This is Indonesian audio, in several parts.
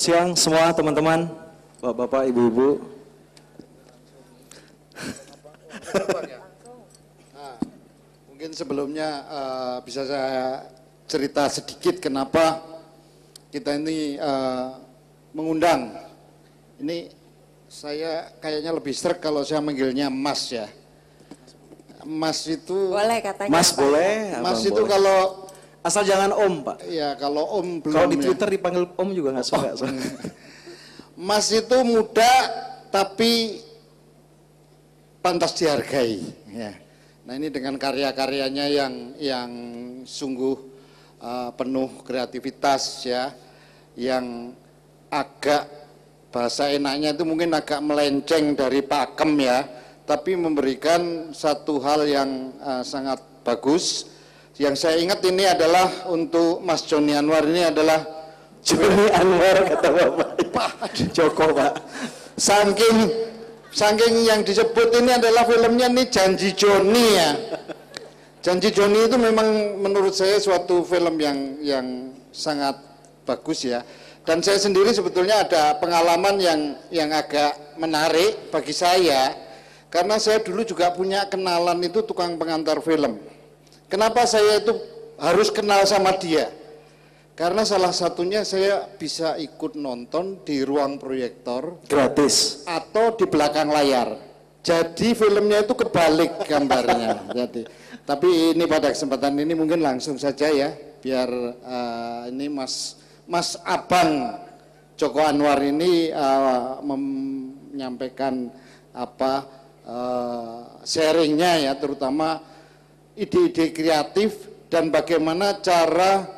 Siang semua teman-teman, bapak-bapak, ibu-ibu. Nah, mungkin sebelumnya bisa saya cerita sedikit kenapa kita ini mengundang. Ini saya kayaknya lebih sreg kalau saya manggilnya Mas ya. Mas itu boleh katanya. Mas boleh. Mas itu boleh. kalau asal jangan Om, Pak. Ya kalau Om belum. Kalau di ya. Twitter dipanggil Om juga nggak suka. Mas itu muda tapi pantas dihargai. Ya. Nah ini dengan karya-karyanya yang sungguh penuh kreativitas ya, yang agak bahasa enaknya itu mungkin agak melenceng dari pakem ya, tapi memberikan satu hal yang sangat bagus. Yang saya ingat ini adalah untuk Mas Joni Anwar, ini adalah Joni Anwar kata Bapak. Joko Pak. Saking yang disebut ini adalah filmnya ini Janji Joni ya. Janji Joni itu memang menurut saya suatu film yang sangat bagus ya. Dan saya sendiri sebetulnya ada pengalaman yang agak menarik bagi saya, karena saya dulu juga punya kenalan itu tukang pengantar film. Kenapa saya itu harus kenal sama dia? Karena salah satunya saya bisa ikut nonton di ruang proyektor gratis atau di belakang layar. Jadi filmnya itu kebalik gambarnya. Jadi, tapi ini pada kesempatan ini mungkin langsung saja ya, biar ini Mas Abang Joko Anwar ini menyampaikan sharingnya ya, terutama ide-ide kreatif dan bagaimana cara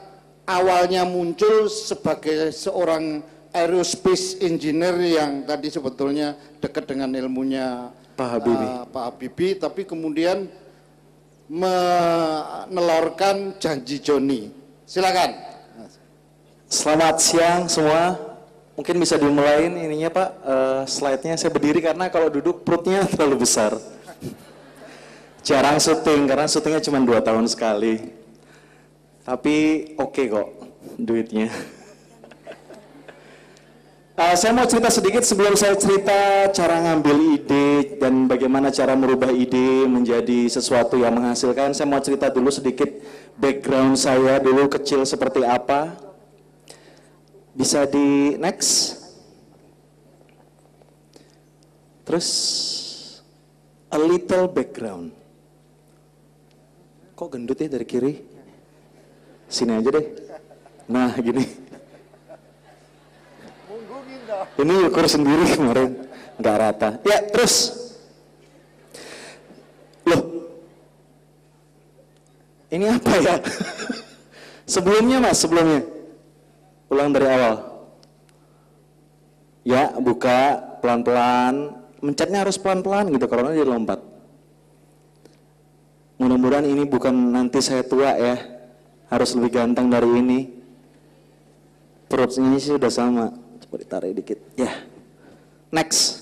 awalnya muncul sebagai seorang aerospace engineer yang tadi sebetulnya dekat dengan ilmunya Pak Habibie, tapi kemudian menelorkan Janji Joni. Silakan. Selamat siang semua. Mungkin bisa dimulain ininya Pak, slide-nya. Saya berdiri karena kalau duduk perutnya terlalu besar. Jarang syuting, karena syutingnya cuma 2 tahun sekali. Tapi oke kok duitnya. Saya mau cerita sedikit sebelum saya cerita cara ngambil ide dan bagaimana cara merubah ide menjadi sesuatu yang menghasilkan. Saya mau cerita dulu sedikit background saya dulu kecil seperti apa. Bisa di next. Terus a little background. Kok gendut ya dari kiri? Sini aja deh. Nah gini. Ini ukur sendiri kemarin, nggak rata. Ya terus. Loh. Ini apa ya? Sebelumnya Mas, sebelumnya. Ulang dari awal. Ya, buka pelan-pelan. Mencetnya harus pelan-pelan gitu, karena dia lompat. Mudah-mudahan ini bukan nanti saya tua ya. Harus lebih ganteng dari ini. Perutnya sih sudah sama. Coba ditarik dikit. Ya. Next.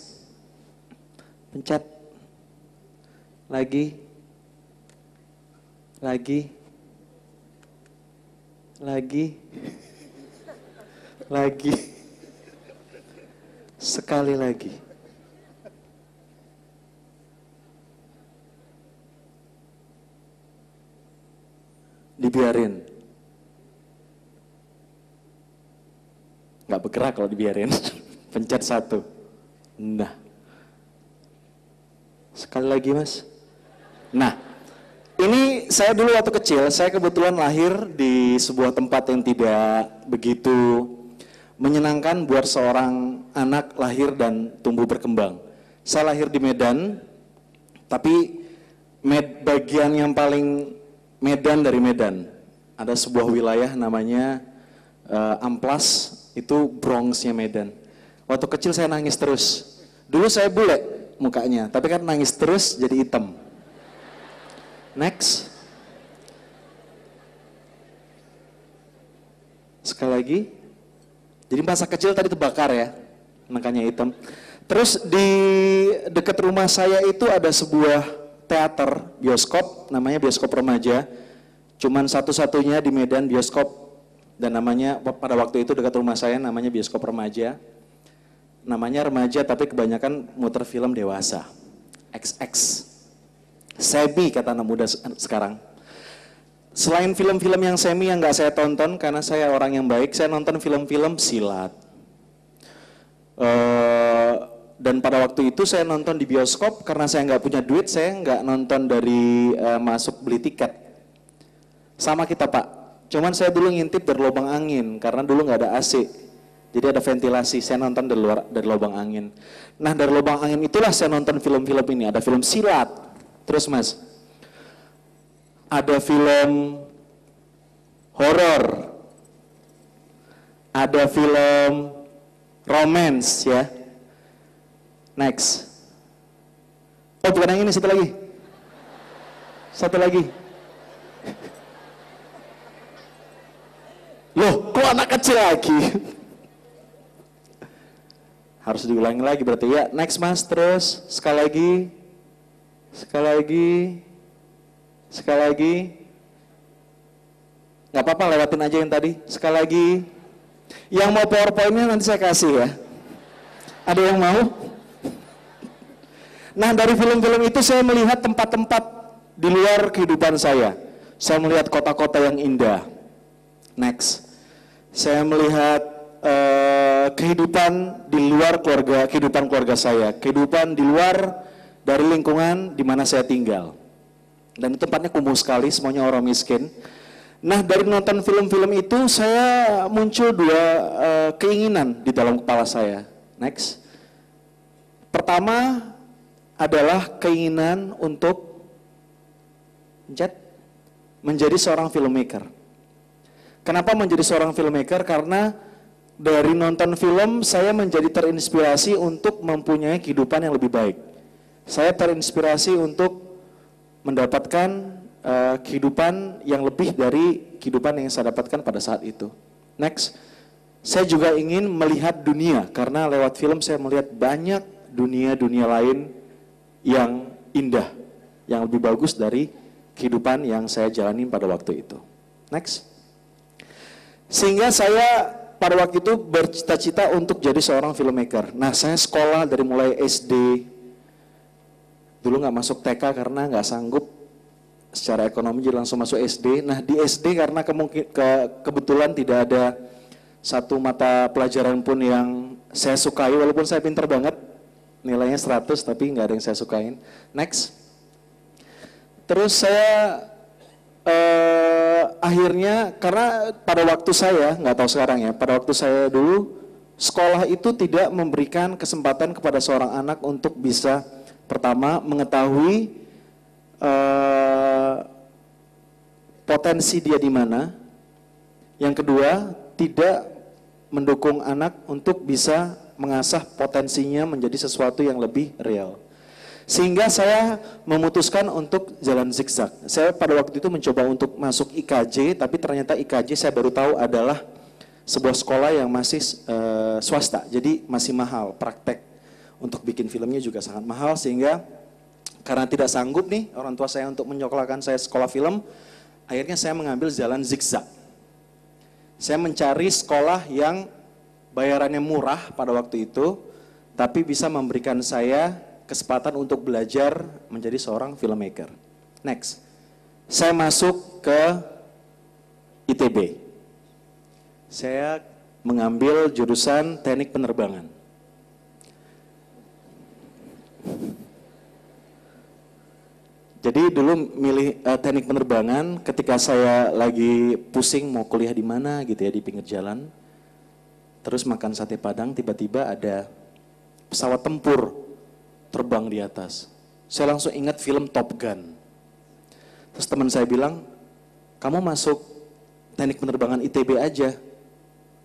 Pencet. Lagi. Lagi. Lagi. Lagi. Sekali lagi. Dibiarin. Nggak bergerak kalau dibiarin. Pencet 1. Nah. Sekali lagi Mas. Nah. Ini saya dulu waktu kecil, saya kebetulan lahir di sebuah tempat yang tidak begitu menyenangkan buat seorang anak lahir dan tumbuh berkembang. Saya lahir di Medan, tapi bagian yang paling Medan dari Medan. Ada sebuah wilayah namanya Amplas, itu Bronxnya Medan. Waktu kecil saya nangis terus. Dulu saya bule mukanya, tapi kan nangis terus jadi hitam. Next. Sekali lagi. Jadi masa kecil tadi terbakar ya, makanya hitam. Terus di dekat rumah saya itu ada sebuah teater, bioskop, namanya bioskop remaja. Cuman satu-satunya di Medan bioskop Dan namanya pada waktu itu dekat rumah saya namanya bioskop remaja. Namanya remaja tapi kebanyakan muter film dewasa. XX. Sebi kata anak muda sekarang. Selain film-film yang semi yang nggak saya tonton karena saya orang yang baik, saya nonton film-film silat. Dan pada waktu itu saya nonton di bioskop karena saya nggak punya duit, saya nggak nonton dari masuk beli tiket. Sama kita Pak, cuman saya dulu ngintip dari lubang angin karena dulu nggak ada AC, jadi ada ventilasi. Saya nonton dari lubang angin. Nah dari lubang angin itulah saya nonton film-film ini. Ada film silat, terus Mas, ada film horor, ada film romance ya. Next. Oh bukan yang ini, satu lagi. Satu lagi. Loh, kok anak kecil lagi? Harus diulangi lagi berarti ya. Next Mas, terus sekali lagi. Sekali lagi. Sekali lagi. Nggak apa-apa, lewatin aja yang tadi. Sekali lagi. Yang mau PowerPoint-nya nanti saya kasih ya. Ada yang mau? Nah dari film-film itu saya melihat tempat-tempat di luar kehidupan saya. Saya melihat kota-kota yang indah. Next. Saya melihat kehidupan di luar keluarga, kehidupan keluarga saya. Kehidupan di luar dari lingkungan di mana saya tinggal. Dan tempatnya kumuh sekali, semuanya orang miskin. Nah dari nonton film-film itu saya muncul dua keinginan di dalam kepala saya. Next. Pertama adalah keinginan untuk menjadi seorang filmmaker. Kenapa menjadi seorang filmmaker? Karena dari nonton film saya menjadi terinspirasi untuk mempunyai kehidupan yang lebih baik. Saya terinspirasi untuk mendapatkan kehidupan yang lebih dari kehidupan yang saya dapatkan pada saat itu. Next, saya juga ingin melihat dunia karena lewat film saya melihat banyak dunia-dunia lain yang indah, yang lebih bagus dari kehidupan yang saya jalani pada waktu itu. Next. Sehingga saya pada waktu itu bercita-cita untuk jadi seorang filmmaker. Nah saya sekolah dari mulai SD. Dulu nggak masuk TK karena nggak sanggup secara ekonomi, jadi langsung masuk SD. Nah di SD karena kebetulan tidak ada satu mata pelajaran pun yang saya sukai, walaupun saya pintar banget. Nilainya 100 tapi nggak ada yang saya sukain. Next. Terus saya akhirnya karena pada waktu saya, nggak tahu sekarang ya, pada waktu saya dulu sekolah itu tidak memberikan kesempatan kepada seorang anak untuk bisa pertama mengetahui potensi dia di mana. Yang kedua, tidak mendukung anak untuk bisa mengasah potensinya menjadi sesuatu yang lebih real. Sehingga saya memutuskan untuk jalan zigzag. Saya pada waktu itu mencoba untuk masuk IKJ, tapi ternyata IKJ saya baru tahu adalah sebuah sekolah yang masih swasta, jadi masih mahal, praktek untuk bikin filmnya juga sangat mahal, sehingga karena tidak sanggup nih orang tua saya untuk menyekolahkan saya sekolah film, akhirnya saya mengambil jalan zigzag. Saya mencari sekolah yang bayarannya murah pada waktu itu, tapi bisa memberikan saya kesempatan untuk belajar menjadi seorang filmmaker. Next, saya masuk ke ITB. Saya mengambil jurusan teknik penerbangan. Jadi dulu milih teknik penerbangan ketika saya lagi pusing mau kuliah di mana gitu ya, di pinggir jalan. Terus makan sate Padang, tiba-tiba ada pesawat tempur terbang di atas. Saya langsung ingat film Top Gun. Terus teman saya bilang, kamu masuk teknik penerbangan ITB aja.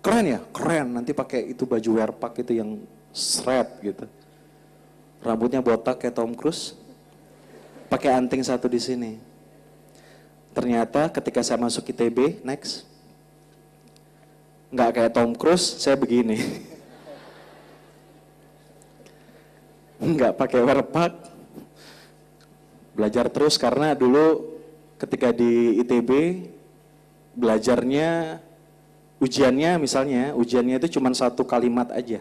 Keren ya? Keren, nanti pakai itu baju werpak itu yang shred gitu. Rambutnya botak kayak Tom Cruise. Pakai anting satu di sini. Ternyata ketika saya masuk ITB, next, nggak kayak Tom Cruise, saya begini. Nggak pakai werpak. Belajar terus karena dulu ketika di ITB belajarnya ujiannya misalnya, ujiannya itu cuma satu kalimat aja.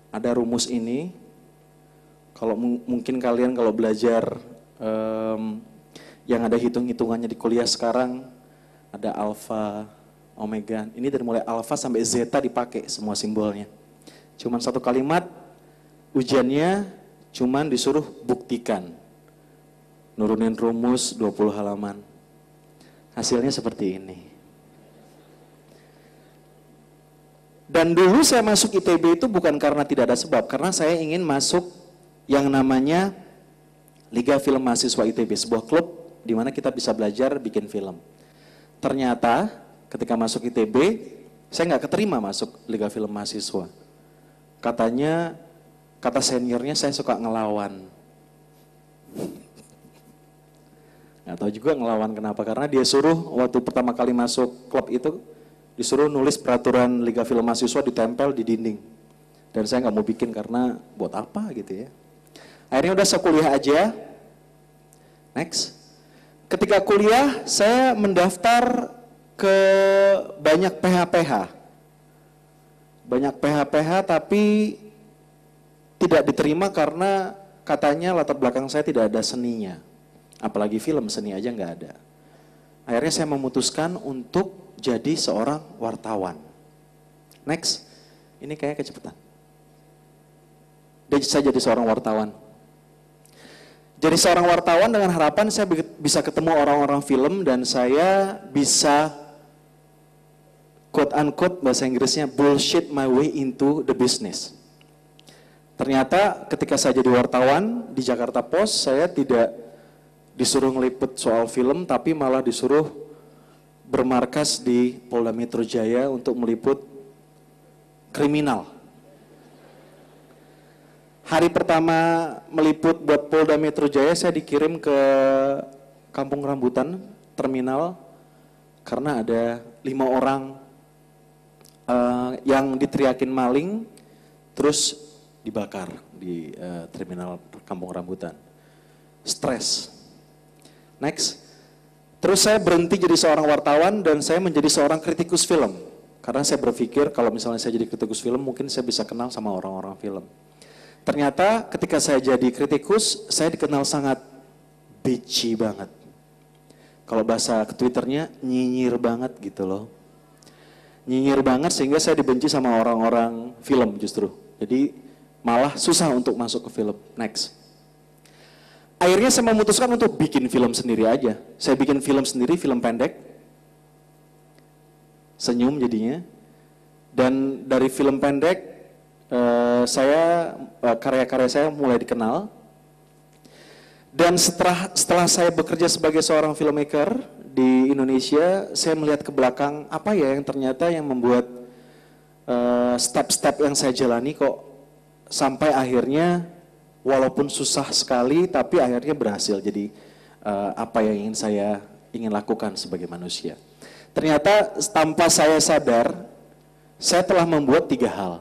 Ada rumus ini, kalau mungkin kalian kalau belajar yang ada hitung-hitungannya di kuliah sekarang, ada alfa, omega, ini dari mulai alfa sampai zeta dipakai semua simbolnya. Cuman satu kalimat, ujiannya cuman disuruh buktikan. Nurunin rumus 20 halaman. Hasilnya seperti ini. Dan dulu saya masuk ITB itu bukan karena tidak ada sebab, karena saya ingin masuk yang namanya Liga Film Mahasiswa ITB, sebuah klub di mana kita bisa belajar bikin film. Ternyata ketika masuk ITB, saya nggak keterima masuk Liga Film Mahasiswa. Katanya, kata seniornya saya suka ngelawan. Nggak tahu juga ngelawan kenapa, karena dia suruh waktu pertama kali masuk klub itu, disuruh nulis peraturan Liga Film Mahasiswa ditempel di dinding. Dan saya nggak mau bikin karena buat apa gitu ya. Akhirnya udah saya kuliah aja. Next. Ketika kuliah, saya mendaftar ke banyak PH-PH. Banyak PH-PH tapi tidak diterima karena katanya latar belakang saya tidak ada seninya. Apalagi film, seni aja nggak ada. Akhirnya saya memutuskan untuk jadi seorang wartawan. Next, ini kayak kecepatan. Saya jadi seorang wartawan. Jadi seorang wartawan dengan harapan saya bisa ketemu orang-orang film dan saya bisa quote unquote bahasa Inggrisnya bullshit my way into the business. Ternyata ketika saya jadi wartawan di Jakarta Post, saya tidak disuruh ngeliput soal film tapi malah disuruh bermarkas di Polda Metro Jaya untuk meliput kriminal. Hari pertama meliput buat Polda Metro Jaya, saya dikirim ke Kampung Rambutan, terminal, karena ada 5 orang yang diteriakin maling, terus dibakar di terminal Kampung Rambutan. Stres. Next. Terus saya berhenti jadi seorang wartawan dan saya menjadi seorang kritikus film. Karena saya berpikir kalau misalnya saya jadi kritikus film, mungkin saya bisa kenal sama orang-orang film. Ternyata ketika saya jadi kritikus, saya dikenal sangat bitchy banget. Kalau bahasa ke Twitternya, nyinyir banget gitu loh. Nyinyir banget sehingga saya dibenci sama orang-orang film justru. Jadi malah susah untuk masuk ke film. Next. Akhirnya saya memutuskan untuk bikin film sendiri aja. Saya bikin film sendiri, film pendek. Senyum jadinya. Dan dari film pendek, karya-karya saya mulai dikenal. Dan setelah saya bekerja sebagai seorang filmmaker di Indonesia, saya melihat ke belakang apa ya yang ternyata yang membuat step-step yang saya jalani kok sampai akhirnya walaupun susah sekali tapi akhirnya berhasil jadi apa yang saya ingin lakukan sebagai manusia. Ternyata tanpa saya sadar, saya telah membuat 3 hal.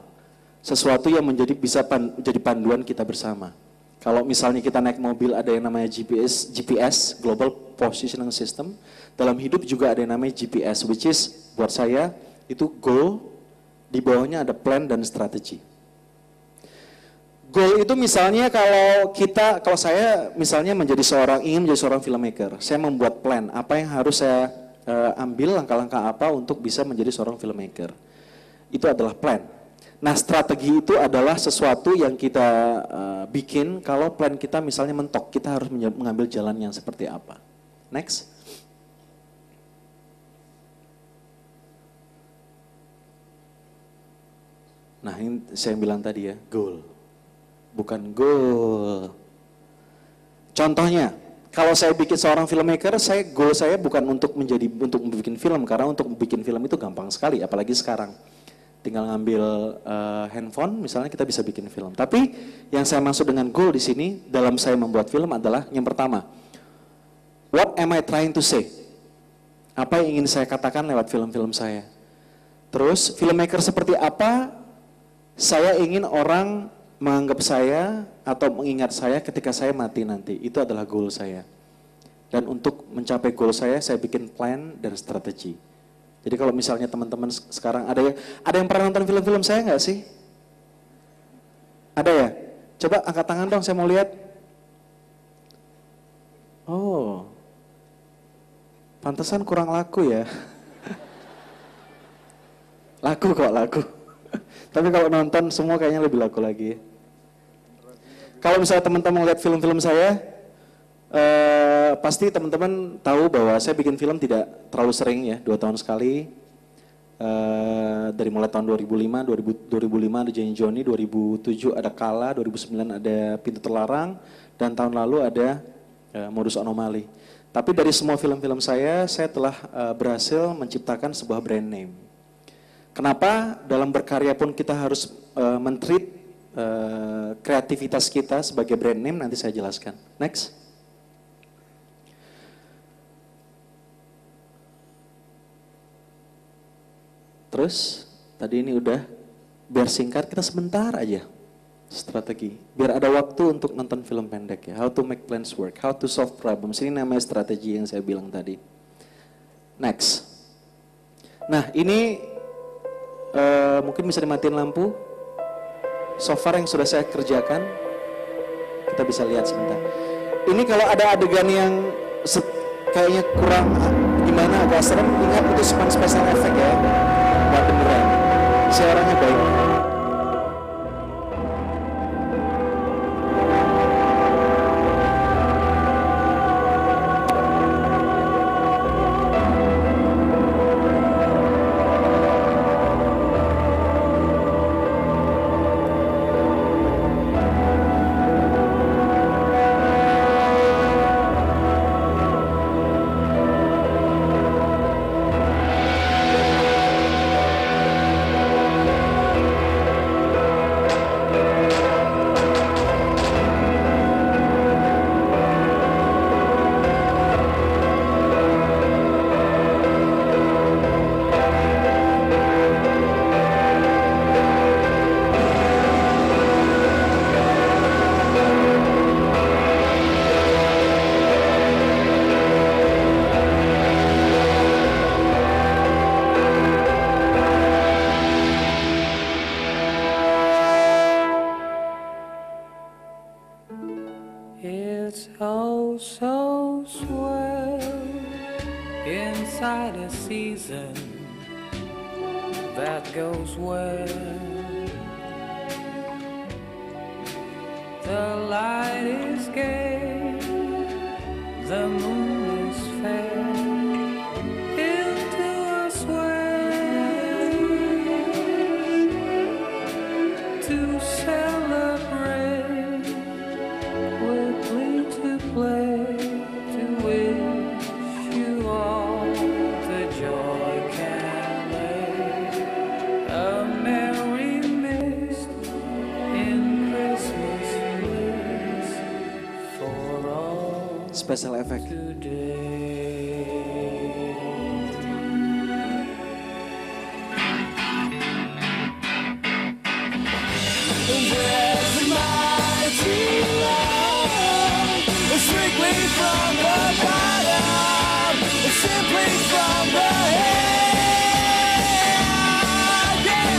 Sesuatu yang bisa menjadi panduan kita bersama. Kalau misalnya kita naik mobil ada yang namanya GPS, Global Positioning System. Dalam hidup juga ada yang namanya GPS, which is buat saya itu goal, di bawahnya ada plan dan strategi. Goal itu misalnya kalau saya misalnya ingin menjadi seorang filmmaker, saya membuat plan, apa yang harus saya ambil langkah-langkah apa untuk bisa menjadi seorang filmmaker. Itu adalah plan. Nah, strategi itu adalah sesuatu yang kita bikin kalau plan kita misalnya mentok, kita harus mengambil jalan yang seperti apa. Next. Nah, ini saya bilang tadi ya, goal. Bukan goal. Contohnya, kalau saya bikin seorang filmmaker, goal saya bukan untuk bikin film, karena untuk bikin film itu gampang sekali, apalagi sekarang. Tinggal ngambil handphone, misalnya kita bisa bikin film. Tapi yang saya maksud dengan goal di sini dalam saya membuat film adalah yang pertama, what am I trying to say? Apa yang ingin saya katakan lewat film-film saya? Terus filmmaker seperti apa saya ingin orang menganggap saya atau mengingat saya ketika saya mati nanti? Itu adalah goal saya. Dan untuk mencapai goal saya bikin plan dan strategi. Jadi kalau misalnya teman-teman sekarang ada yang pernah nonton film-film saya nggak sih? Ada ya? Coba angkat tangan dong, saya mau lihat. Oh, pantesan kurang laku ya. Laku kok, laku. Tapi kalau nonton semua kayaknya lebih laku lagi. Kalau misalnya teman-teman lihat film-film saya, pasti teman-teman tahu bahwa saya bikin film tidak terlalu sering ya, 2 tahun sekali. Dari mulai tahun 2005 ada Jenny Johnny, 2007 ada Kala, 2009 ada Pintu Terlarang, dan tahun lalu ada Modus Anomali. Tapi dari semua film-film saya telah berhasil menciptakan sebuah brand name. Kenapa dalam berkarya pun kita harus men-treat kreativitas kita sebagai brand name, nanti saya jelaskan. Next. Terus, tadi ini udah, biar singkat kita sebentar aja strategi. Biar ada waktu untuk nonton film pendek ya. How to make plans work, how to solve problems. Ini namanya strategi yang saya bilang tadi. Next. Nah ini mungkin bisa dimatiin lampu. So far yang sudah saya kerjakan, kita bisa lihat sebentar. Ini kalau ada adegan yang kayaknya kurang gimana, agak serem, ingat itu cuma special effect ya. Buat beneran, saya orangnya baik. It's oh so swell inside a season that goes well. The light is gay, the moon is fair, into a swell to celebrate, quickly to play, to wish you all the joy can lay. A merry mist in Christmas bliss for all Special effect. today. There's a mighty love, strictly from the bottom, simply from the head. Yeah.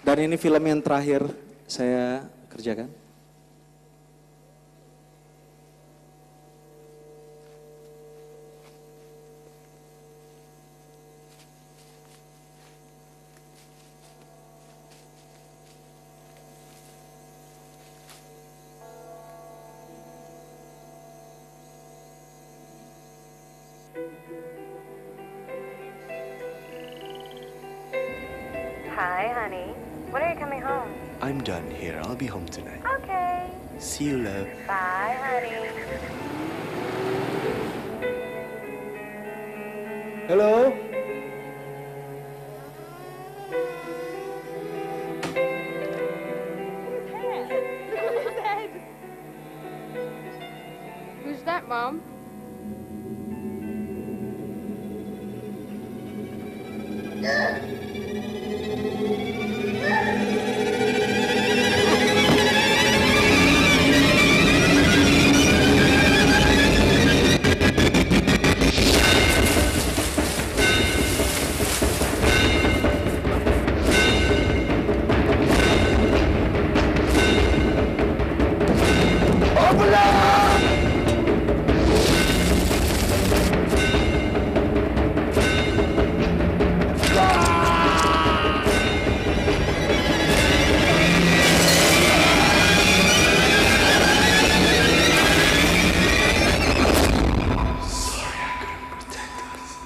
Dan ini film yang terakhir saya kerjakan. Hi, honey. When are you coming home? I'm done here. I'll be home tonight. Okay. See you, love. Bye, honey. Halo.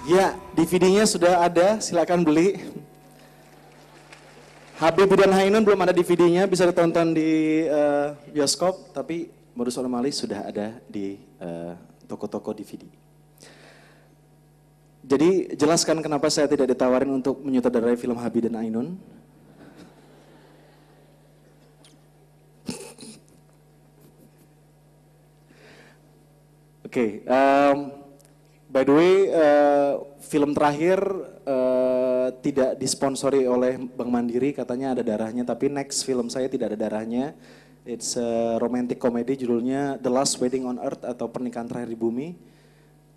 Ya, DVD-nya sudah ada, silakan beli. Habib dan Ainun belum ada DVD-nya, bisa ditonton di bioskop, tapi Modus Onomali sudah ada di toko-toko DVD. Jadi jelaskan kenapa saya tidak ditawarin untuk menyutradarai film Habib dan Ainun. Oke, by the way, film terakhir tidak disponsori oleh Bank Mandiri, katanya ada darahnya, tapi next film saya tidak ada darahnya. It's a romantic comedy, judulnya The Last Wedding on Earth atau Pernikahan Terakhir di Bumi.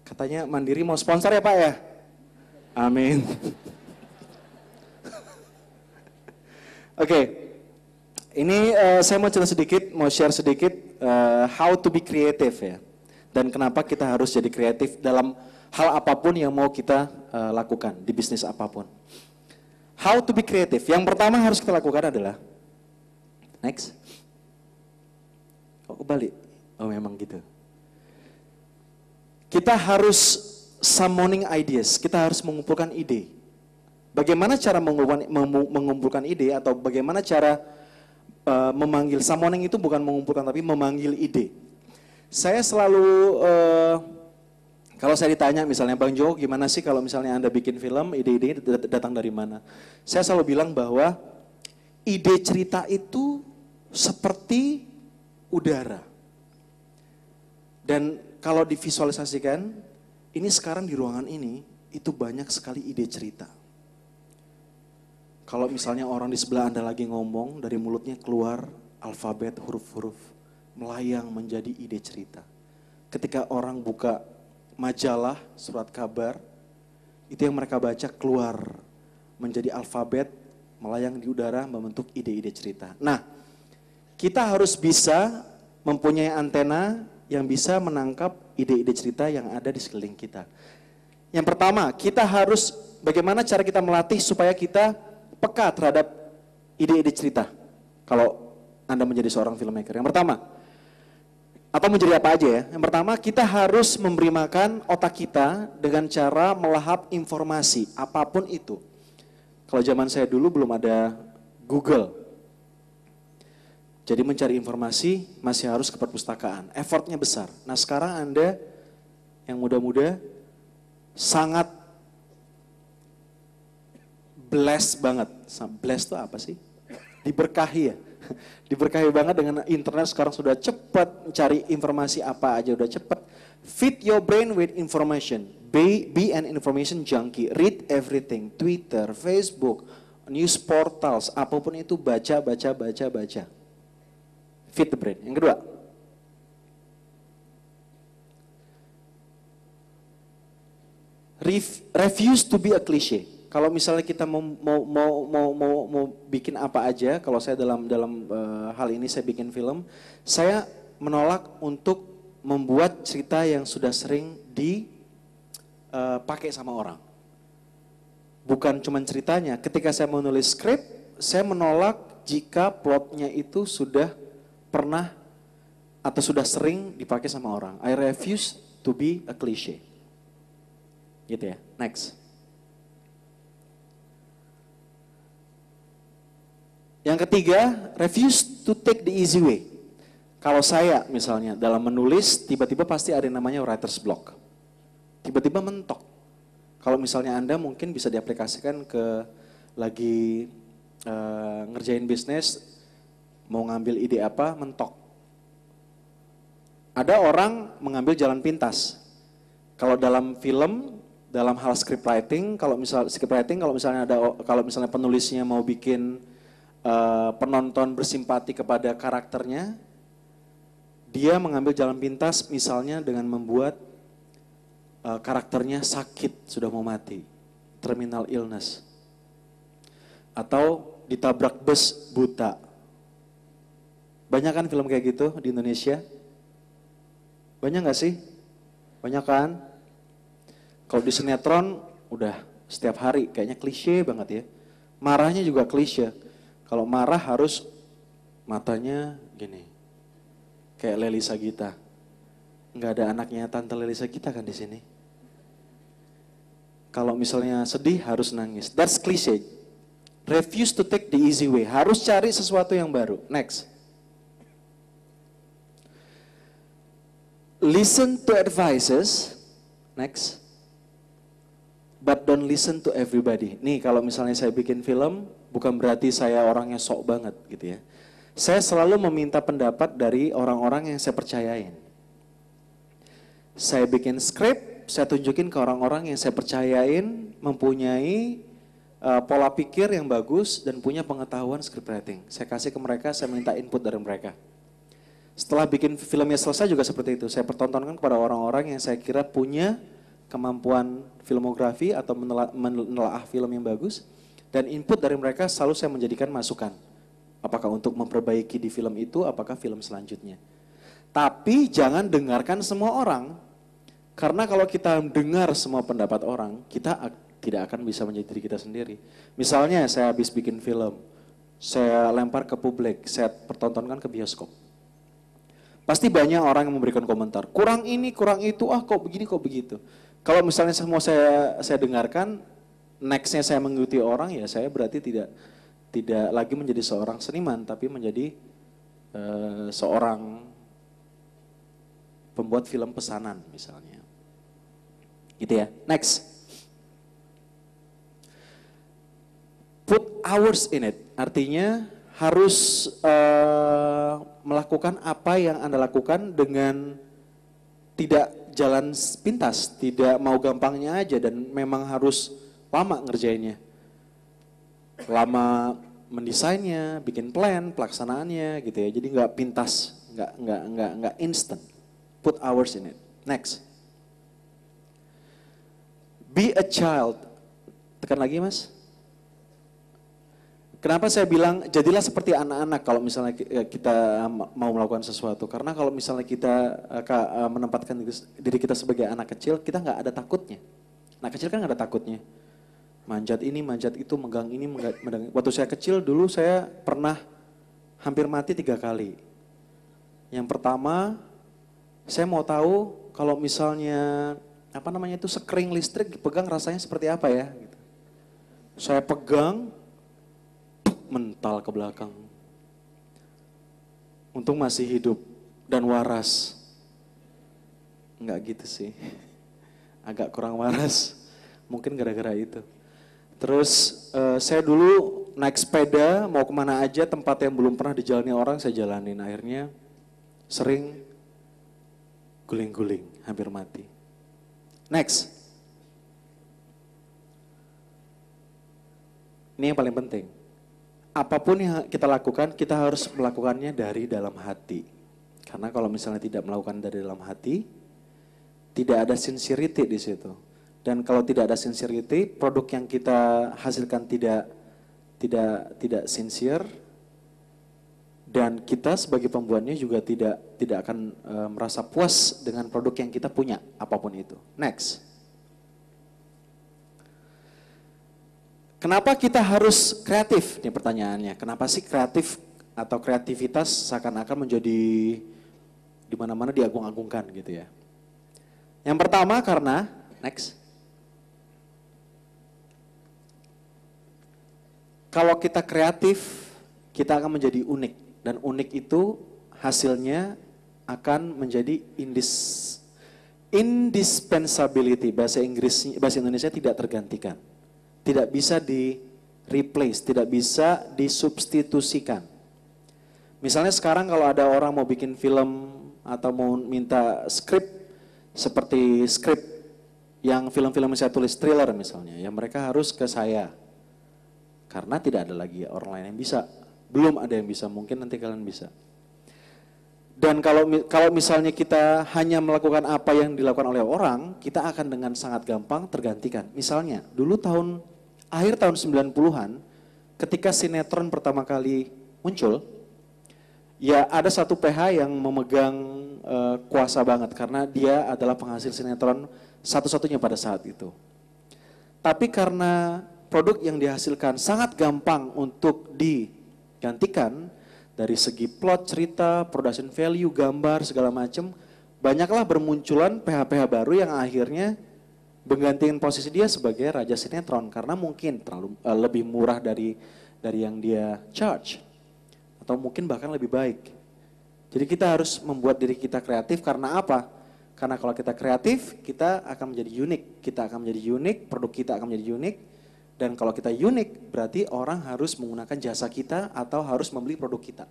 Katanya Mandiri mau sponsor ya Pak ya? Amin. Oke, ini saya mau cerita sedikit, mau share sedikit how to be creative ya. Dan kenapa kita harus jadi kreatif dalam hal apapun yang mau kita lakukan di bisnis apapun. How to be creative. Yang pertama harus kita lakukan adalah next. Kok kebalik? Oh memang gitu. Kita harus summoning ideas. Kita harus mengumpulkan ide. Bagaimana cara mengumpulkan ide atau bagaimana cara memanggil, summoning itu bukan mengumpulkan tapi memanggil ide. Saya selalu, kalau saya ditanya misalnya, Bang Jo gimana sih kalau misalnya Anda bikin film, ide-ide datang dari mana? Saya selalu bilang bahwa ide cerita itu seperti udara. Dan kalau divisualisasikan, ini sekarang di ruangan ini, itu banyak sekali ide cerita. Kalau misalnya orang di sebelah Anda lagi ngomong, dari mulutnya keluar alfabet, huruf-huruf, melayang menjadi ide cerita. Ketika orang buka majalah, surat kabar, itu yang mereka baca keluar menjadi alfabet, melayang di udara, membentuk ide-ide cerita. Nah, kita harus bisa mempunyai antena yang bisa menangkap ide-ide cerita yang ada di sekeliling kita. Yang pertama, kita harus bagaimana cara kita melatih supaya kita peka terhadap ide-ide cerita. Kalau Anda menjadi seorang filmmaker. Yang pertama, atau menjadi apa aja ya. Yang pertama, kita harus memberi makan otak kita dengan cara melahap informasi, apapun itu. Kalau zaman saya dulu belum ada Google. Jadi mencari informasi masih harus ke perpustakaan. Effortnya besar. Nah sekarang Anda yang muda-muda sangat blessed banget. Blessed itu apa sih? Diberkahi ya. Diberkahi banget dengan internet sekarang sudah cepat, cari informasi apa aja udah cepat. Feed your brain with information. Be an information junkie. Read everything. Twitter, Facebook, news portals, apapun itu baca. Feed the brain. Yang kedua, refuse to be a cliche. Kalau misalnya kita mau bikin apa aja, kalau saya dalam hal ini saya bikin film, saya menolak untuk membuat cerita yang sudah sering dipakai sama orang. Bukan cuma ceritanya, ketika saya menulis skrip, saya menolak jika plotnya itu sudah pernah atau sudah sering dipakai sama orang. I refuse to be a cliche. Gitu ya, next. Yang ketiga, refuse to take the easy way. Kalau saya misalnya dalam menulis, tiba-tiba pasti ada yang namanya writer's block. Tiba-tiba mentok. Kalau misalnya Anda mungkin bisa diaplikasikan ke lagi ngerjain bisnis, mau ngambil ide apa, mentok. Ada orang mengambil jalan pintas. Kalau dalam film, dalam hal scriptwriting, kalau misalnya penulisnya mau bikin penonton bersimpati kepada karakternya, dia mengambil jalan pintas misalnya dengan membuat karakternya sakit, sudah mau mati, terminal illness, atau ditabrak bus buta. Banyak kan film kayak gitu di Indonesia? Banyak gak sih? Banyak kan? Kalau di sinetron udah setiap hari kayaknya klise banget ya. Marahnya juga klise. Kalau marah harus matanya gini, kayak Lely Sagita. Nggak ada anaknya Tante Lely Sagita kan di sini. Kalau misalnya sedih harus nangis. That's cliche. Refuse to take the easy way. Harus cari sesuatu yang baru. Next. Listen to advices. Next. But don't listen to everybody. Nih kalau misalnya saya bikin film, bukan berarti saya orangnya sok banget gitu ya. Saya selalu meminta pendapat dari orang-orang yang saya percayain. Saya bikin skrip, saya tunjukin ke orang-orang yang saya percayain mempunyai pola pikir yang bagus dan punya pengetahuan script writing. Saya kasih ke mereka, saya minta input dari mereka. Setelah bikin filmnya selesai juga seperti itu. Saya pertontonkan kepada orang-orang yang saya kira punya kemampuan filmografi atau menelaah film yang bagus. Dan input dari mereka selalu saya menjadikan masukan. Apakah untuk memperbaiki di film itu, apakah film selanjutnya. Tapi jangan dengarkan semua orang. Karena kalau kita dengar semua pendapat orang, kita tidak akan bisa menjadi diri kita sendiri. Misalnya saya habis bikin film, saya lempar ke publik, saya pertontonkan ke bioskop. Pasti banyak orang yang memberikan komentar, kurang ini, kurang itu, kok begini, kok begitu. Kalau misalnya semua saya dengarkan, nextnya saya mengikuti orang, ya saya berarti tidak lagi menjadi seorang seniman, tapi menjadi seorang pembuat film pesanan misalnya. Gitu ya. Next. Put hours in it. Artinya harus melakukan apa yang Anda lakukan dengan tidak jalan pintas, tidak mau gampangnya aja dan memang harus lama ngerjainnya. Lama mendesainnya, bikin plan, pelaksanaannya gitu ya. Jadi nggak pintas, nggak instant. Put hours in it. Next. Be a child. Tekan lagi mas. Kenapa saya bilang jadilah seperti anak-anak kalau misalnya kita mau melakukan sesuatu. Karena kalau misalnya kita menempatkan diri kita sebagai anak kecil, kita nggak ada takutnya. Anak kecil kan nggak ada takutnya. Manjat ini, manjat itu, megang ini, megang. Waktu saya kecil dulu saya pernah hampir mati 3 kali. Yang pertama, saya mau tahu kalau misalnya sekring listrik dipegang rasanya seperti apa ya. Gitu. Saya pegang, mental ke belakang. Untung masih hidup dan waras. Enggak gitu sih. Agak kurang waras. Mungkin gara-gara itu. Terus saya dulu naik sepeda mau kemana aja tempat yang belum pernah dijalani orang saya jalanin. Akhirnya sering guling-guling, hampir mati. Next. Ini yang paling penting. Apapun yang kita lakukan, kita harus melakukannya dari dalam hati. Karena kalau misalnya tidak melakukan dari dalam hati, tidak ada sincerity di situ. Dan kalau tidak ada sincerity, produk yang kita hasilkan tidak sincere, dan kita sebagai pembuatnya juga tidak akan merasa puas dengan produk yang kita punya, apapun itu. Next. Kenapa kita harus kreatif? Ini pertanyaannya. Kenapa sih kreatif atau kreativitas seakan-akan menjadi di mana-mana diagung-agungkan gitu ya? Yang pertama karena, next. Kalau kita kreatif, kita akan menjadi unik. Dan unik itu hasilnya akan menjadi indispensability. Bahasa Indonesia tidak tergantikan. Tidak bisa di-replace, tidak bisa disubstitusikan. Misalnya sekarang kalau ada orang mau bikin film atau mau minta skrip seperti skrip yang film-film yang saya tulis thriller misalnya, ya mereka harus ke saya. Karena tidak ada lagi orang lain yang bisa. Belum ada yang bisa, mungkin nanti kalian bisa. Dan kalau misalnya kita hanya melakukan apa yang dilakukan oleh orang, kita akan dengan sangat gampang tergantikan. Misalnya, dulu akhir tahun 90-an, ketika sinetron pertama kali muncul, ya ada satu PH yang memegang kuasa banget, karena dia adalah penghasil sinetron satu-satunya pada saat itu. Tapi karena produk yang dihasilkan sangat gampang untuk digantikan, dari segi plot, cerita, production value, gambar, segala macam, banyaklah bermunculan PH-PH baru yang akhirnya menggantikan posisi dia sebagai raja sinetron karena mungkin terlalu lebih murah dari yang dia charge atau mungkin bahkan lebih baik. Jadi kita harus membuat diri kita kreatif karena apa? Karena kalau kita kreatif, kita akan menjadi unik. Kita akan menjadi unik, produk kita akan menjadi unik. Dan kalau kita unik, berarti orang harus menggunakan jasa kita atau harus membeli produk kita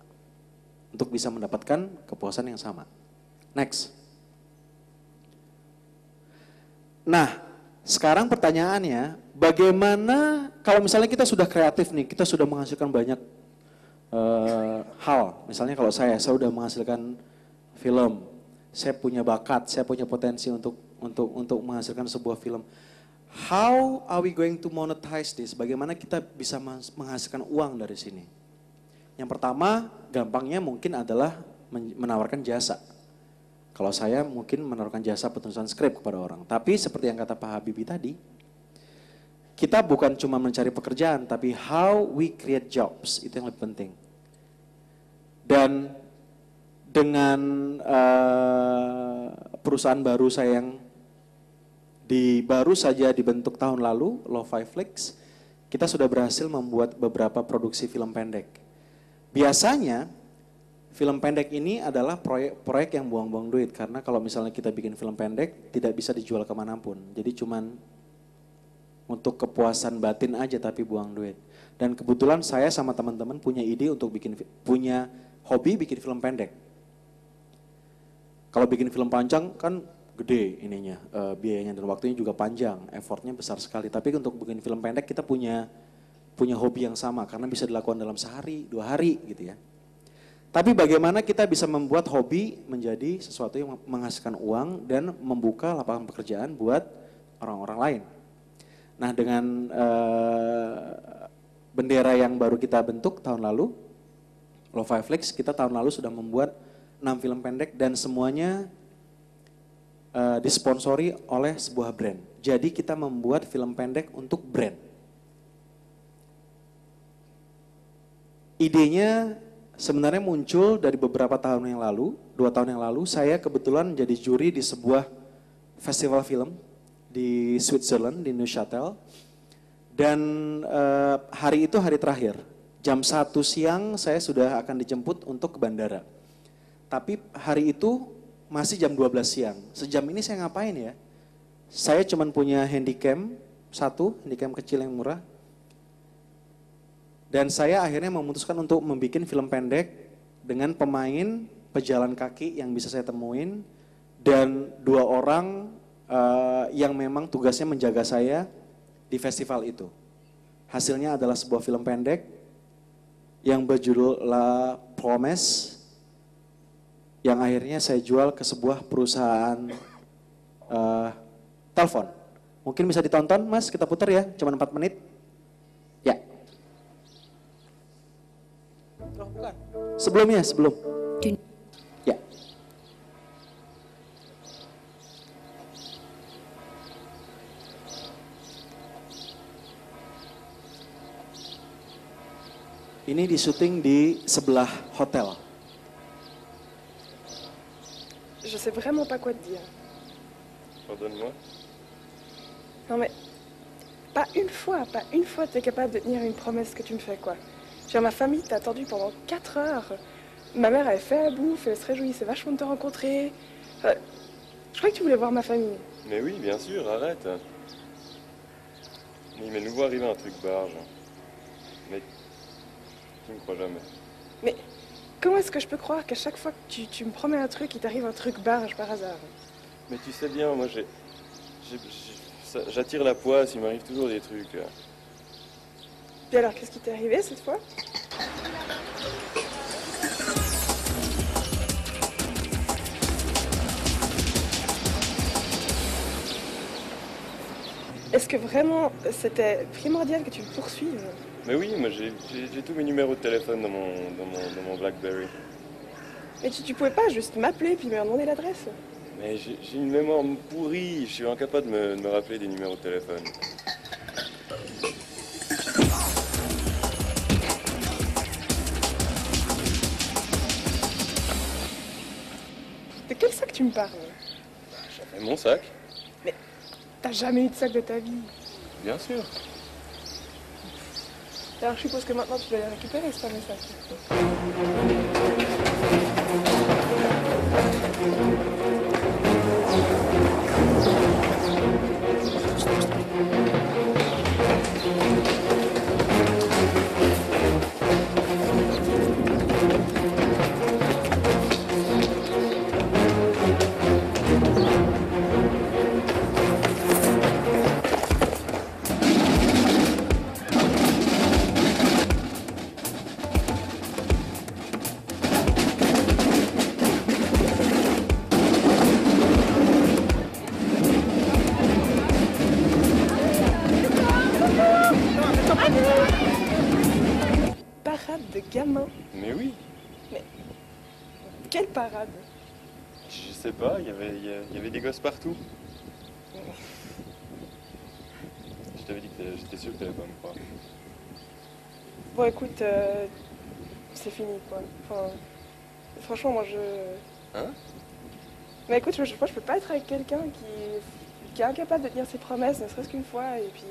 untuk bisa mendapatkan kepuasan yang sama. Next. Nah, sekarang pertanyaannya, bagaimana kalau misalnya kita sudah kreatif nih, kita sudah menghasilkan banyak hal. Misalnya kalau saya sudah menghasilkan film, saya punya bakat, saya punya potensi untuk menghasilkan sebuah film. How are we going to monetize this? Bagaimana kita bisa menghasilkan uang dari sini? Yang pertama, gampangnya mungkin adalah menawarkan jasa. Kalau saya mungkin menawarkan jasa penulisan skrip kepada orang. Tapi seperti yang kata Pak Habibie tadi, kita bukan cuma mencari pekerjaan, tapi how we create jobs, itu yang lebih penting. Dan dengan perusahaan baru saya yang baru saja dibentuk tahun lalu, Lo-Fi Flix, kita sudah berhasil membuat beberapa produksi film pendek. Biasanya film pendek ini adalah proyek yang buang-buang duit, karena kalau misalnya kita bikin film pendek tidak bisa dijual kemanapun. Jadi cuman untuk kepuasan batin aja tapi buang duit. Dan kebetulan saya sama teman-teman punya ide untuk punya hobi bikin film pendek. Kalau bikin film panjang kan gede ininya, biayanya dan waktunya juga panjang, effortnya besar sekali. Tapi untuk bikin film pendek kita punya hobi yang sama karena bisa dilakukan dalam sehari, 2 hari gitu ya. Tapi bagaimana kita bisa membuat hobi menjadi sesuatu yang menghasilkan uang dan membuka lapangan pekerjaan buat orang-orang lain. Nah dengan bendera yang baru kita bentuk tahun lalu, Lo-Fi Flix, kita tahun lalu sudah membuat 6 film pendek dan semuanya disponsori oleh sebuah brand. Jadi kita membuat film pendek untuk brand. Idenya sebenarnya muncul dari beberapa tahun yang lalu, 2 tahun yang lalu, saya kebetulan jadi juri di sebuah festival film di Switzerland, di Neuchâtel. Dan hari itu hari terakhir, jam 1 siang saya sudah akan dijemput untuk ke bandara. Tapi hari itu masih jam 12 siang. Sejam ini saya ngapain ya? Saya cuma punya handycam, 1 handycam kecil yang murah. Dan saya akhirnya memutuskan untuk membuat film pendek dengan pemain pejalan kaki yang bisa saya temuin dan 2 orang yang memang tugasnya menjaga saya di festival itu. Hasilnya adalah sebuah film pendek yang berjudul La Promesse yang akhirnya saya jual ke sebuah perusahaan telepon. Mungkin bisa ditonton, Mas, kita putar ya, cuma 4 menit. Ya. Oh, bukan. Sebelum. Ya. Ini di-syuting di sebelah hotel. Je sais vraiment pas quoi te dire. Pardonne-moi. Non mais, pas une fois tu es capable de tenir une promesse que tu me fais, quoi. Genre, ma famille t'a attendu pendant 4 heures. Ma mère avait fait la bouffe, elle se réjouissait vachement de te rencontrer. Je crois que tu voulais voir ma famille. Mais oui, bien sûr, arrête. Mais il m'est nouveau arrivé un truc barge. Mais tu me crois jamais. Mais comment est-ce que je peux croire qu'à chaque fois que tu me promets un truc, il t'arrive un truc barge par hasard? Mais tu sais bien, moi j'attire la poisse, il m'arrive toujours des trucs. Puis alors, qu'est-ce qui t'est arrivé cette fois? Est-ce que vraiment c'était primordial que tu me poursuives? Mais oui, moi j'ai tous mes numéros de téléphone dans mon Blackberry. Mais tu pouvais pas juste m'appeler puis me demander l'adresse? Mais j'ai une mémoire pourrie, je suis incapable de me rappeler des numéros de téléphone. De quel sac tu me parles? J'avais mon sac. T'as jamais eu de sac de ta vie. Bien sûr. Alors je suppose que maintenant tu dois les récupérer, ce fameux sac. Parade de gamins. Mais oui. Quelle parade? Je sais pas, il y avait des gosses partout. Je t'avais dit que j'étais sûr que t'allais pas me croire. Bon écoute, c'est fini quoi. Enfin, franchement moi je... Hein? Mais écoute, je peux pas être avec quelqu'un qui est incapable de tenir ses promesses, ne serait-ce qu'une fois, et puis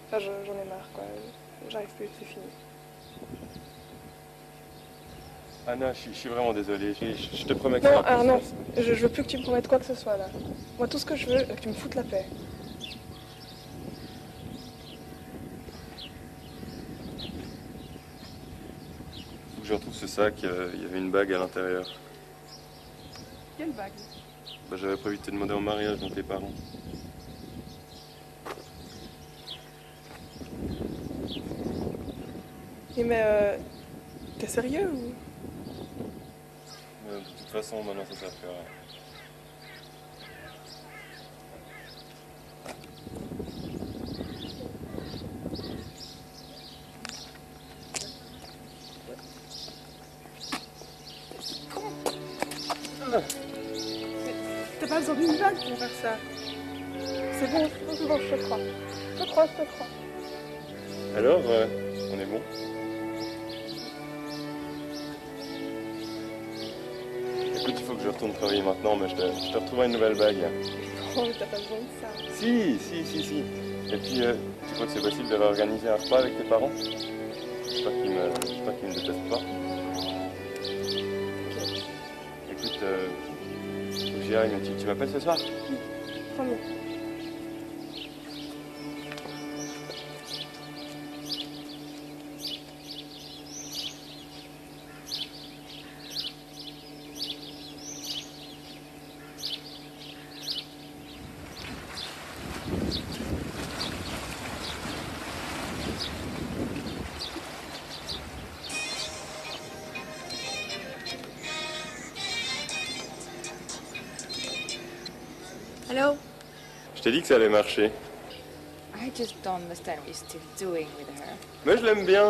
enfin, j'en ai marre quoi. J'arrive plus, c'est fini. Anna, je suis vraiment désolé. Je te promets que ça Non, va plus alors se non, passer. je veux plus que tu me promettes quoi que ce soit là. Moi tout ce que je veux, c'est que tu me foutes la paix. Faut que je retrouve ce sac, il y avait une bague à l'intérieur. Quelle bague? Bah, j'avais prévu de te demander en mariage dans tes parents. Mais t'es sérieux ou... De toute façon, maintenant ça sert plus à rien. T'as pas besoin d'une bague pour faire ça. C'est bon, je te crois. Je te crois. Alors, on est bon? Écoute, il faut que je retourne travailler maintenant, mais je te retrouverai une nouvelle bague. Oh, mais t'as pas besoin de ça. Si. Et puis, tu crois que c'est possible de réorganiser un repas avec tes parents? J'espère qu'ils me détestent pas. Écoute, faut que j'y aille, mais tu m'appelles ce soir? Promis. Hello? Je t'ai dit que ça allait marcher. I just don't understand what you're still doing with her. Mais je l'aime bien,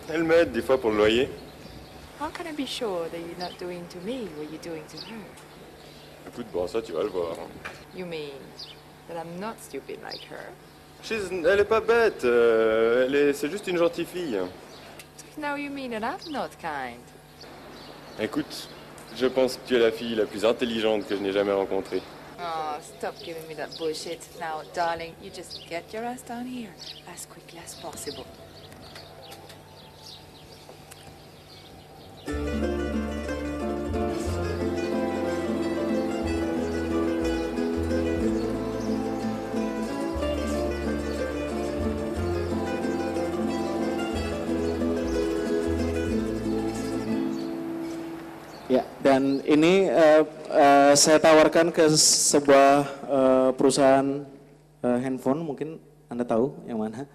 elle m'aide des fois pour le loyer. How can I be sure that you're not doing to me what you're doing to her? Écoute, bon, ça tu vas le voir. You mean that I'm not stupid like her? Elle est pas bête, c'est juste une gentille fille. So now you mean that I'm not kind? Écoute, je pense que tu es la fille la plus intelligente que je n'ai jamais rencontrée. Oh, stop giving me that bullshit. Now, darling, you just get your ass down here as quickly as possible. Ya, dan ini saya tawarkan ke sebuah perusahaan handphone, mungkin Anda tahu yang mana.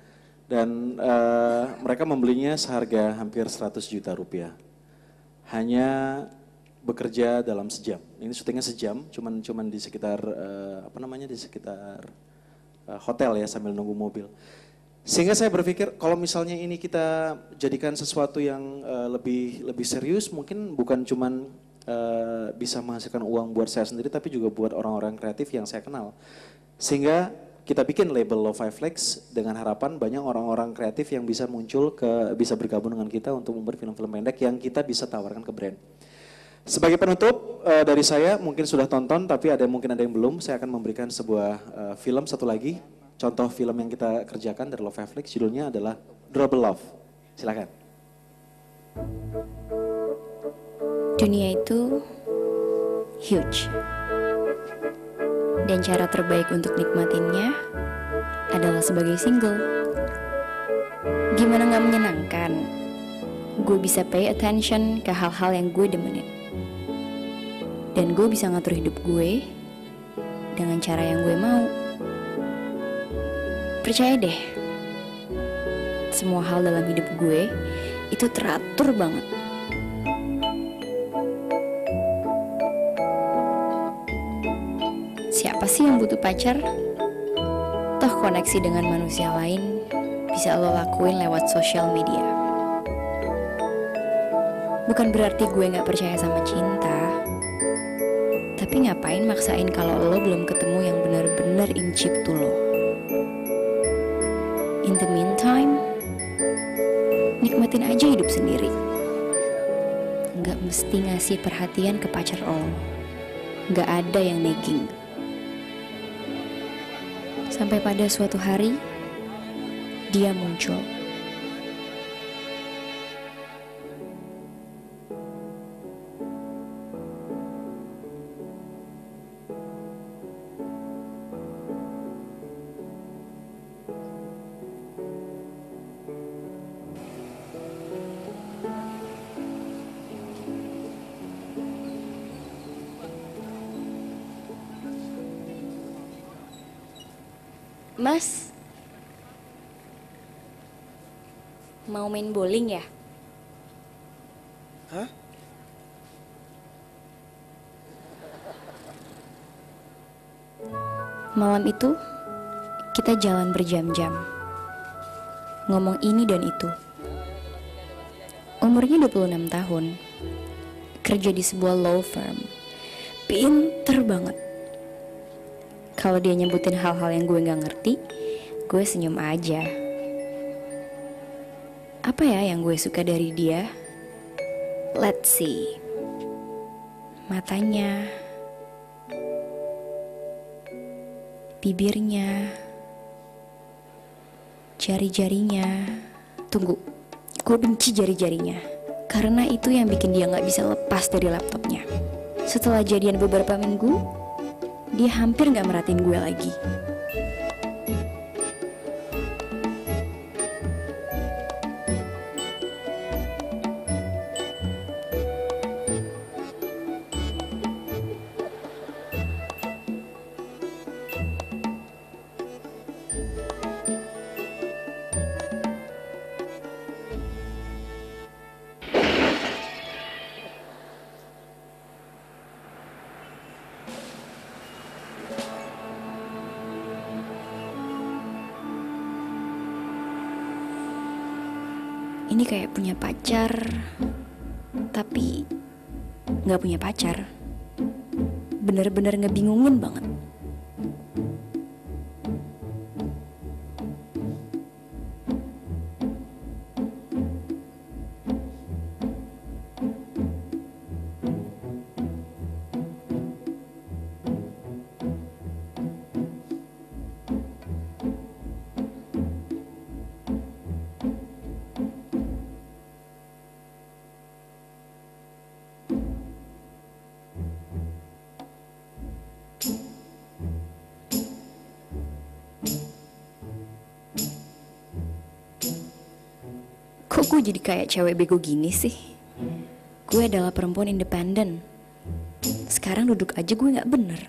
Dan mereka membelinya seharga hampir 100 juta rupiah. Hanya bekerja dalam sejam. Ini syutingnya sejam, cuman di sekitar di sekitar hotel ya, sambil nunggu mobil. Sehingga saya berpikir kalau misalnya ini kita jadikan sesuatu yang lebih serius, mungkin bukan cuman bisa menghasilkan uang buat saya sendiri, tapi juga buat orang-orang kreatif yang saya kenal. Sehingga kita bikin label Lo-Fi Flex dengan harapan banyak orang-orang kreatif yang bisa muncul bisa bergabung dengan kita untuk membuat film-film pendek yang kita bisa tawarkan ke brand. Sebagai penutup dari saya mungkin sudah tonton tapi mungkin ada yang belum. Saya akan memberikan sebuah film satu lagi. Contoh film yang kita kerjakan dari Love Affleck judulnya adalah Double Love. Silakan. Dunia itu huge. Dan cara terbaik untuk nikmatinnya adalah sebagai single. Gimana gak menyenangkan? Gue bisa pay attention ke hal-hal yang gue demenin. Dan gue bisa ngatur hidup gue dengan cara yang gue mau. Percaya deh, semua hal dalam hidup gue itu teratur banget. Siapa sih yang butuh pacar? Toh koneksi dengan manusia lain bisa lo lakuin lewat sosial media. Bukan berarti gue gak percaya sama cinta. Tapi ngapain maksain kalau lo belum ketemu yang benar-benar in chip to lo. In the meantime, nikmatin aja hidup sendiri. Nggak mesti ngasih perhatian ke pacar lo. Nggak ada yang nagging. Sampai pada suatu hari, dia muncul. Mas, mau main bowling ya? Hah? Malam itu, kita jalan berjam-jam. Ngomong ini dan itu. Umurnya 26 tahun. Kerja di sebuah law firm. Pinter banget. Kalau dia nyebutin hal-hal yang gue gak ngerti, gue senyum aja. Apa ya yang gue suka dari dia? Let's see. Matanya, bibirnya, jari-jarinya. Tunggu, gue benci jari-jarinya. Karena itu yang bikin dia gak bisa lepas dari laptopnya. Setelah jadian beberapa minggu, dia hampir gak merhatiin gue lagi. Ini kayak punya pacar, tapi gak punya pacar. Bener-bener ngebingungin banget. Kok gue jadi kayak cewek bego gini sih? Gue adalah perempuan independen. Sekarang duduk aja gue gak bener.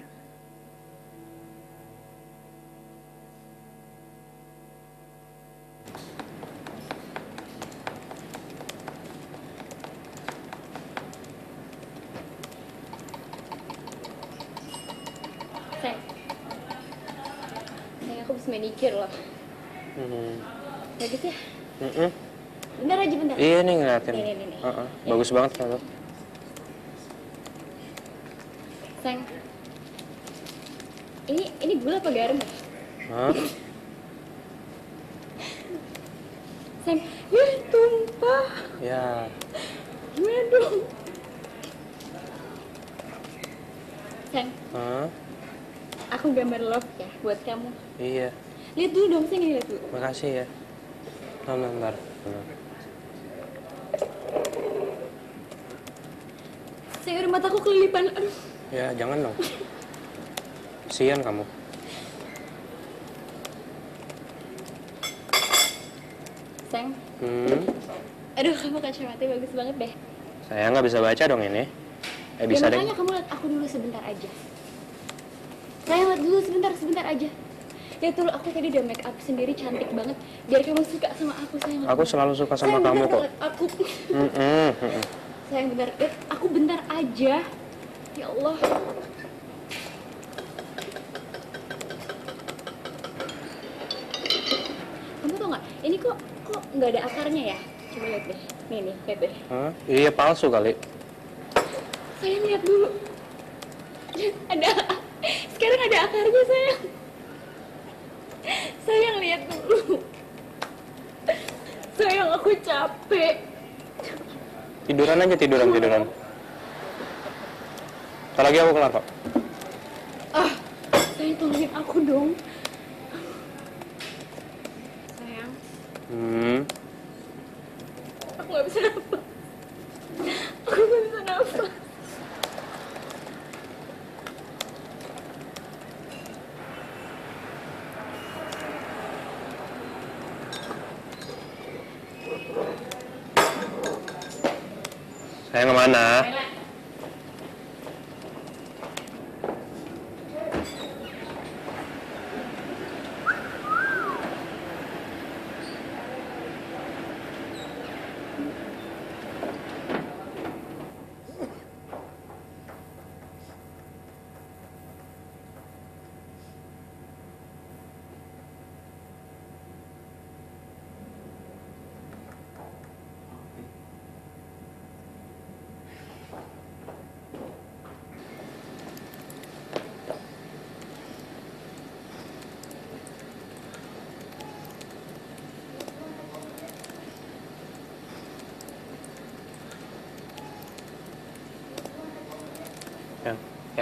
Sayang, aku habis manicure loh. Bagus ya? Bentar aja, bentar. Iya nih ngeliatin. Nih. Bagus banget kan lo. Sayang, ini gula apa garam ya? Hah? Sayang, tumpah. Ya. Gimana dong? buat kamu. Iya. Lihat dulu dong, sayang, lihat dulu. Makasih ya. Ntar. Sayang, aduh, mataku kelilipan. Aduh. Ya, jangan dong. Kasian kamu. Sayang. Aduh, kamu kacamata bagus banget deh. Saya nggak bisa baca dong ini. Ya Bisa deh. makanya kamu lihat aku dulu sebentar aja. Sayang, lihat dulu sebentar aja. Lihat dulu, aku tadi udah make up sendiri cantik banget. Biar kamu suka sama aku, sayang. Aku selalu suka sama sayang, kamu bentar, kok. lihat aku. Sayang, bentar. Lihat aku bentar aja. Ya Allah. Kamu tau nggak? Ini kok nggak ada akarnya ya? Coba lihat deh. Nih, lihat deh. Hah? Iya, palsu kali. Sayang, lihat dulu. Ada. Sekarang ada akarnya, sayang. Sayang, lihat dulu. Sayang, aku capek. Tiduran aja, tiduran. Ntar lagi aku kelar kok. Sayang, tolongin aku dong. Sayang. Aku nggak bisa nafas. Aku nggak bisa nafas. Saya kemana?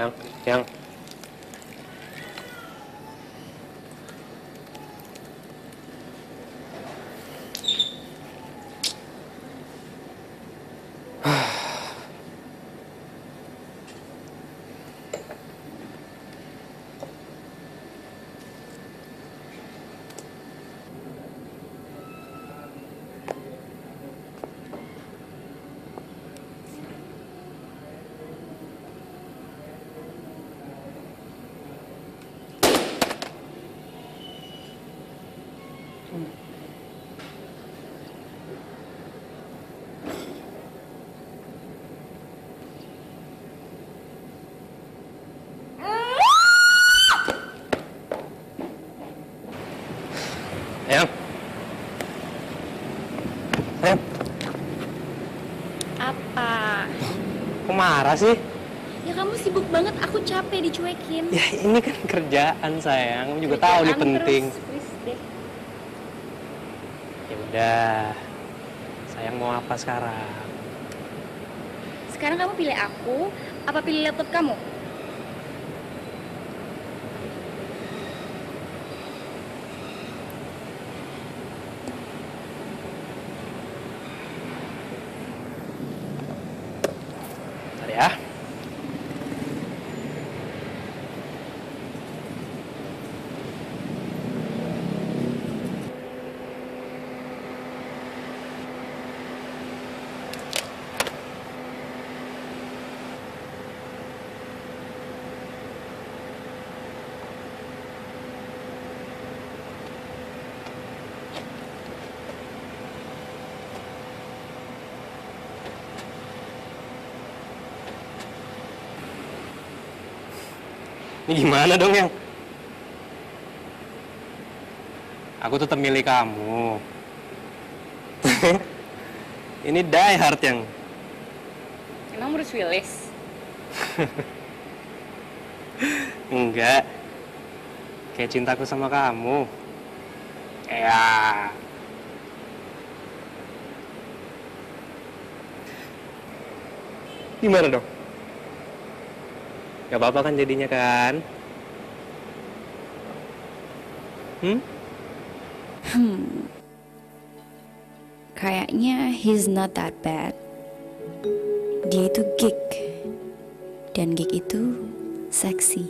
Yang. Apa? Kok marah sih? Ya kamu sibuk banget, aku capek dicuekin. Ya ini kan kerjaan sayang, kamu juga tahu nih penting. Please deh. Ya udah, sayang mau apa sekarang? Sekarang kamu pilih aku, apa pilih laptop kamu? Bentar ya. Ini gimana dong, Yang? Aku tetap milih kamu. Ini Die Hard, Yang. Emang Bruce Willis? Enggak. Kayak cintaku sama kamu. Ya. Gimana dong? Gak apa-apa kan jadinya kan? Kayaknya he's not that bad. Dia itu geek. Dan geek itu seksi.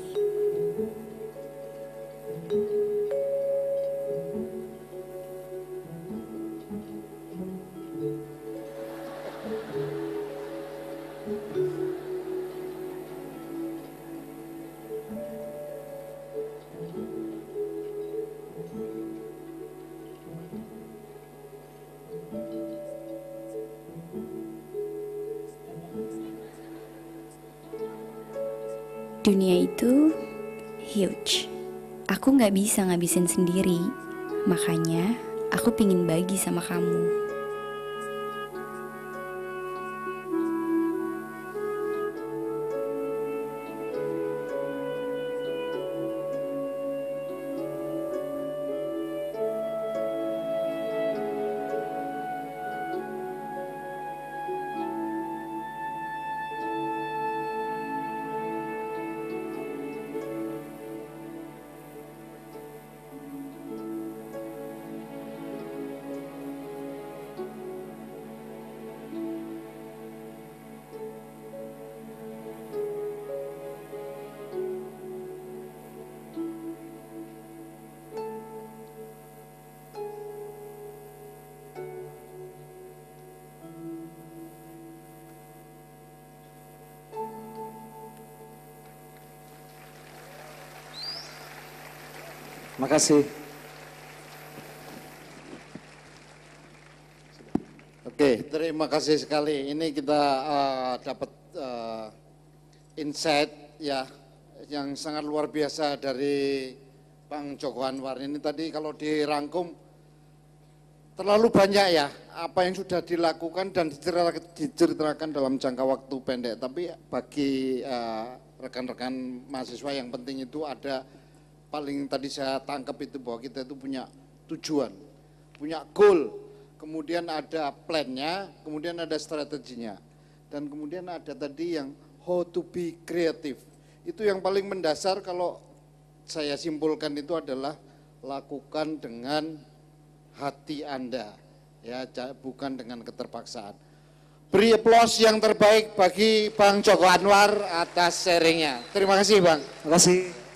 Dunia itu huge. Aku nggak bisa ngabisin sendiri. Makanya aku pingin bagi sama kamu. Makasih. Oke, terima kasih sekali. Ini kita dapat insight ya yang sangat luar biasa dari Bang Joko Anwar. Ini tadi kalau dirangkum terlalu banyak ya apa yang sudah dilakukan dan diceritakan dalam jangka waktu pendek. Tapi bagi rekan-rekan mahasiswa yang penting itu ada paling tadi saya tangkap itu bahwa kita itu punya tujuan, punya goal, kemudian ada plan-nya, kemudian ada strateginya, dan kemudian ada tadi yang how to be creative. Itu yang paling mendasar kalau saya simpulkan itu adalah lakukan dengan hati Anda, ya bukan dengan keterpaksaan. Beri applause yang terbaik bagi Bang Joko Anwar atas sharingnya. Terima kasih Bang. Terima kasih.